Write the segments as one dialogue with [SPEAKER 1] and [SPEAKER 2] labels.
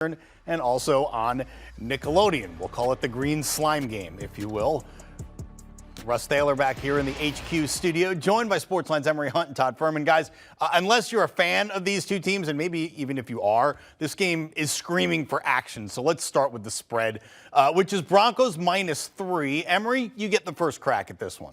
[SPEAKER 1] and also on Nickelodeon. We'll call it the Green Slime Game, if you will. Russ Thaler back here in the HQ studio, joined by Sportsline's Emory Hunt and Todd Fuhrman. Guys, unless you're a fan of these two teams, and maybe even if you are, this game is screaming for action. So let's start with the spread, which is Broncos -3. Emory, you get the first crack at this one.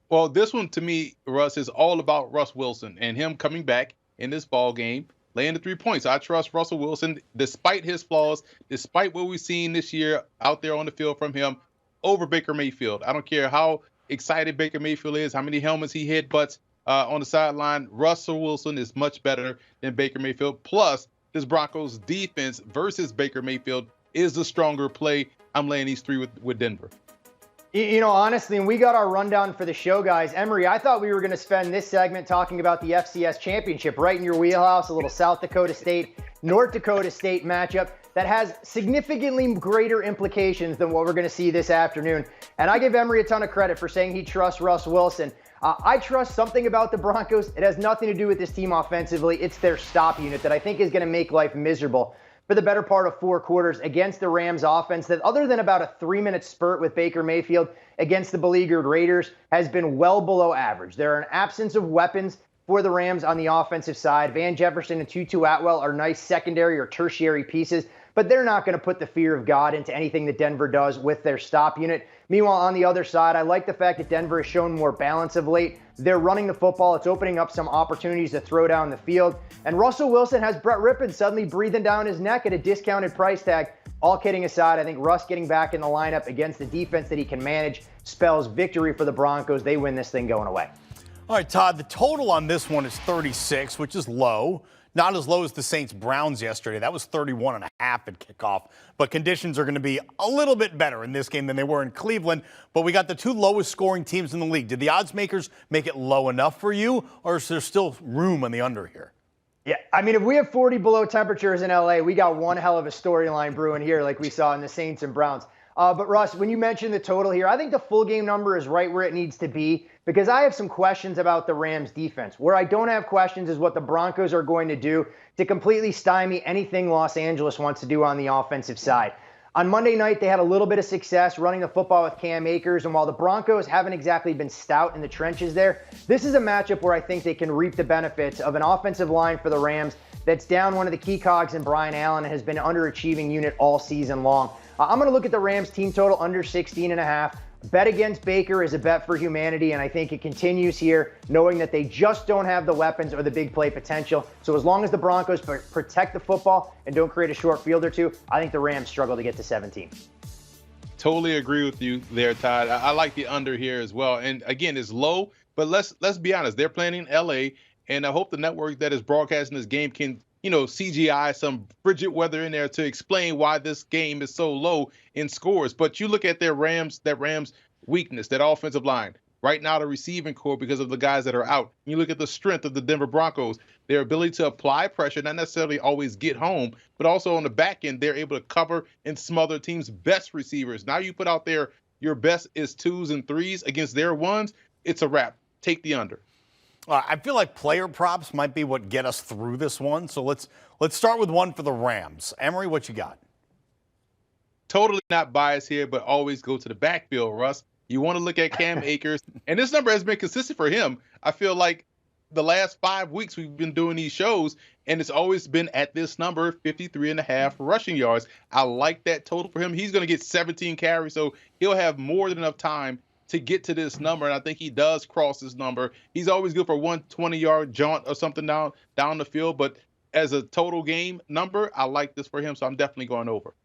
[SPEAKER 2] Well, this one to me, Russ, is all about Russ Wilson and him coming back in this ball game, laying the 3 points. I trust Russell Wilson, despite his flaws, despite what we've seen this year out there on the field from him, over Baker Mayfield. I don't care how excited Baker Mayfield is, how many helmets he hit, but on the sideline, Russell Wilson is much better than Baker Mayfield. Plus, this Broncos defense versus Baker Mayfield is the stronger play. I'm laying these 3 with Denver.
[SPEAKER 3] You know, honestly, and we got our rundown for the show, guys. Emory, I thought we were going to spend this segment talking about the FCS championship, right in your wheelhouse, a little South Dakota State, North Dakota State matchup that has significantly greater implications than what we're going to see this afternoon. And I give Emory a ton of credit for saying he trusts Russ Wilson. I trust something about the Broncos. It has nothing to do with this team offensively. It's their stop unit that I think is going to make life miserable for the better part of 4 quarters against the Rams offense that, other than about a 3-minute spurt with Baker Mayfield against the beleaguered Raiders, has been well below average. There are an absence of weapons for the Rams on the offensive side. Van Jefferson and Tutu Atwell are nice secondary or tertiary pieces, but they're not going to put the fear of God into anything that Denver does with their stop unit. Meanwhile, on the other side, I like the fact that Denver has shown more balance of late. They're running the football. It's opening up some opportunities to throw down the field. And Russell Wilson has Brett Rippon suddenly breathing down his neck at a discounted price tag. All kidding aside, I think Russ getting back in the lineup against the defense that he can manage spells victory for the Broncos. They win this thing going away.
[SPEAKER 1] All right, Todd, the total on this one is 36, which is low. Not as low as the Saints-Browns yesterday. That was 31.5 at kickoff. But conditions are going to be a little bit better in this game than they were in Cleveland. But we got the 2 lowest scoring teams in the league. Did the odds makers make it low enough for you, or is there still room on the under here?
[SPEAKER 3] Yeah, I mean, if we have 40 below temperatures in LA, we got one hell of a storyline brewing here like we saw in the Saints and Browns. But Russ, when you mentioned the total here, I think the full game number is right where it needs to be because I have some questions about the Rams defense. Where I don't have questions is what the Broncos are going to do to completely stymie anything Los Angeles wants to do on the offensive side. On Monday night, they had a little bit of success running the football with Cam Akers, and while the Broncos haven't exactly been stout in the trenches there, this is a matchup where I think they can reap the benefits of an offensive line for the Rams that's down one of the key cogs in Brian Allen and has been an underachieving unit all season long. I'm going to look at the Rams team total under 16.5. Bet against Baker is a bet for humanity, and I think it continues here, knowing that they just don't have the weapons or the big play potential. So as long as the Broncos protect the football and don't create a short field or two, I think the Rams struggle to get to 17.
[SPEAKER 2] Totally agree with you there, Todd. I like the under here as well. And again, it's low, but let's be honest. They're playing in LA, and I hope the network that is broadcasting this game can CGI some frigid weather in there to explain why this game is so low in scores. But you look at that Rams weakness, that offensive line. Right now, the receiving core, because of the guys that are out. You look at the strength of the Denver Broncos, their ability to apply pressure, not necessarily always get home, but also on the back end, they're able to cover and smother teams' best receivers. Now you put out there your best is 2s and 3s against their 1s, it's a wrap. Take the under.
[SPEAKER 1] I feel like player props might be what get us through this one. So let's start with one for the Rams. Emory, what you got?
[SPEAKER 2] Totally not biased here, but always go to the backfield, Russ. You want to look at Cam Akers, and this number has been consistent for him. I feel like the last 5 weeks we've been doing these shows, and it's always been at this number, 53.5 rushing yards. I like that total for him. He's going to get 17 carries, so he'll have more than enough time to get to this number, and I think he does cross this number. He's always good for 120-yard jaunt or something down the field, but as a total game number, I like this for him, so I'm definitely going over.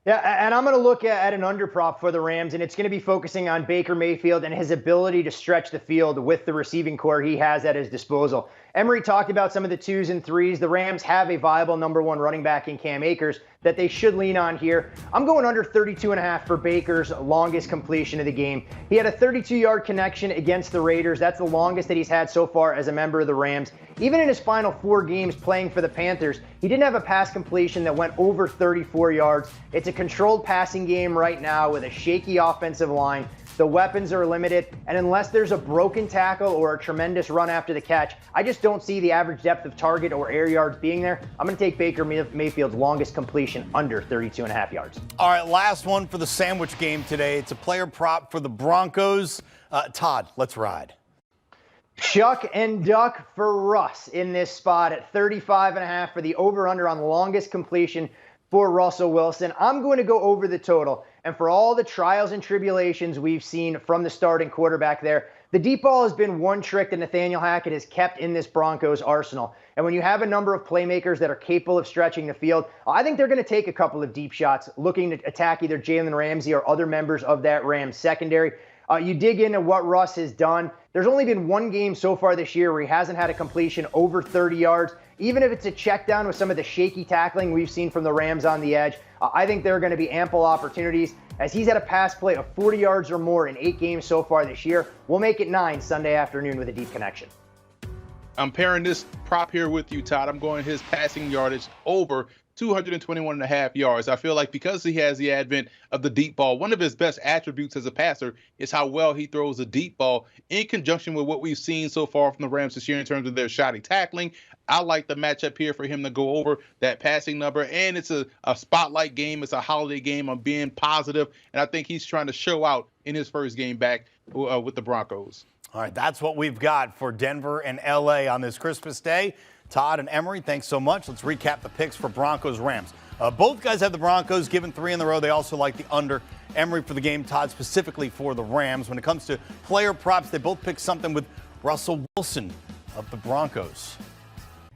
[SPEAKER 3] Yeah, and I'm going to look at an under prop for the Rams, and it's going to be focusing on Baker Mayfield and his ability to stretch the field with the receiving core he has at his disposal. Emory talked about some of the 2s and 3s. The Rams have a viable number 1 running back in Cam Akers that they should lean on here. I'm going under 32.5 for Baker's longest completion of the game. He had a 32-yard connection against the Raiders. That's the longest that he's had so far as a member of the Rams. Even in his final 4 games playing for the Panthers, he didn't have a pass completion that went over 34 yards. It's a controlled passing game right now with a shaky offensive line. The weapons are limited, and unless there's a broken tackle or a tremendous run after the catch, I just don't see the average depth of target or air yards being there. I'm going to take Baker Mayfield's longest completion under 32.5 yards.
[SPEAKER 1] All right, last one for the sandwich game today. It's a player prop for the Broncos. Todd, let's ride.
[SPEAKER 3] Chuck and duck for Russ in this spot at 35.5 for the over-under on the longest completion for Russell Wilson. I'm going to go over the total. And for all the trials and tribulations we've seen from the starting quarterback there, the deep ball has been one trick that Nathaniel Hackett has kept in this Broncos arsenal. And when you have a number of playmakers that are capable of stretching the field, I think they're going to take a couple of deep shots looking to attack either Jalen Ramsey or other members of that Rams secondary. You dig into what Russ has done. There's only been one game so far this year where he hasn't had a completion over 30 yards. Even if it's a check down with some of the shaky tackling we've seen from the Rams on the edge, I think there are going to be ample opportunities as he's had a pass play of 40 yards or more in 8 games so far this year. We'll make it 9 Sunday afternoon with a deep connection.
[SPEAKER 2] I'm pairing this prop here with you, Todd. I'm going his passing yardage over 221.5 yards. I feel like because he has the advent of the deep ball, one of his best attributes as a passer is how well he throws a deep ball in conjunction with what we've seen so far from the Rams this year in terms of their shoddy tackling. I like the matchup here for him to go over that passing number, and it's a spotlight game. It's a holiday game. I'm being positive, and I think he's trying to show out in his first game back with the Broncos.
[SPEAKER 1] All right, that's what we've got for Denver and L.A. on this Christmas Day. Todd and Emory, thanks so much. Let's recap the picks for Broncos-Rams. Both guys have the Broncos given 3 in the row. They also like the under. Emory for the game, Todd specifically for the Rams. When it comes to player props, they both picked something with Russell Wilson of the Broncos.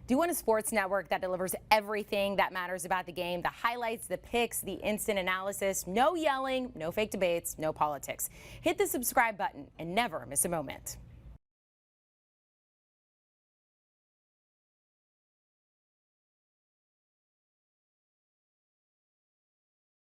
[SPEAKER 4] Do you want a sports network that delivers everything that matters about the game? The highlights, the picks, the instant analysis, no yelling, no fake debates, no politics. Hit the subscribe button and never miss a moment.